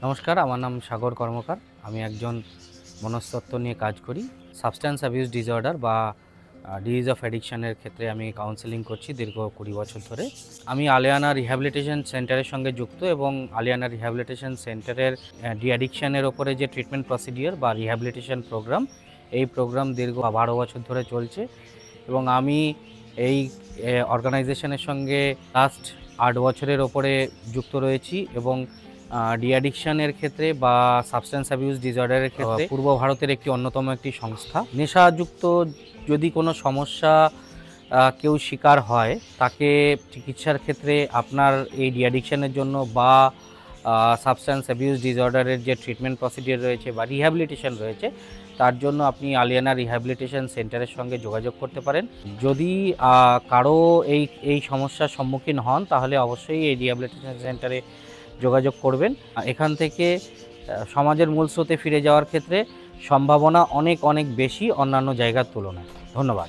নমস্কার, আমার নাম সাগর কর্মকার। আমি একজন মনস্তত্ত্ব নিয়ে কাজ করি। সাবস্ট্যান্স অ্যাবিউজ ডিসঅর্ডার বা ডিজিজ অফ অ্যাডিকশনের ক্ষেত্রে আমি কাউন্সেলিং করছি দীর্ঘ 20 বছর ধরে। আমি আলিয়ানা রিহ্যাবিলিটেশন সেন্টারের সঙ্গে যুক্ত এবং আলিয়ানা রিহ্যাবিলিটেশন সেন্টারের ডি অ্যাডিকশনের ওপরে যে ট্রিটমেন্ট প্রসিডিওর বা রিহ্যাবিলিটেশন প্রোগ্রাম, এই প্রোগ্রাম দীর্ঘ 12 বছর ধরে চলছে এবং আমি এই অর্গানাইজেশনের সঙ্গে লাস্ট 8 বছরের ওপরে যুক্ত রয়েছি এবং ডি অ্যাডিকশনের ক্ষেত্রে বা সাবস্ট্যান্স অ্যাবিউজ ডিসঅর্ডারের ক্ষেত্রে পূর্ব ভারতের একটি অন্যতম একটি সংস্থা। নেশাযুক্ত যদি কোনো সমস্যা কেউ শিকার হয়, তাকে চিকিৎসার ক্ষেত্রে আপনার এই ডি অ্যাডিকশনের জন্য বা সাবস্ট্যান্স অ্যাবিউজ ডিসঅর্ডারের যে ট্রিটমেন্ট প্রসিডিওর রয়েছে বা রিহ্যাবিলিটেশন রয়েছে, তার জন্য আপনি আলিয়ানা রিহ্যাবিলিটেশন সেন্টারের সঙ্গে যোগাযোগ করতে পারেন। যদি কারো এই সমস্যার সম্মুখীন হন, তাহলে অবশ্যই এই রিহ্যাবিলিটেশন সেন্টারে যোগাযোগ করবেন। এখান থেকে সমাজের মূল স্রোতে ফিরে যাওয়ার ক্ষেত্রে সম্ভাবনা অনেক বেশি অন্যান্য জায়গার তুলনায়। ধন্যবাদ।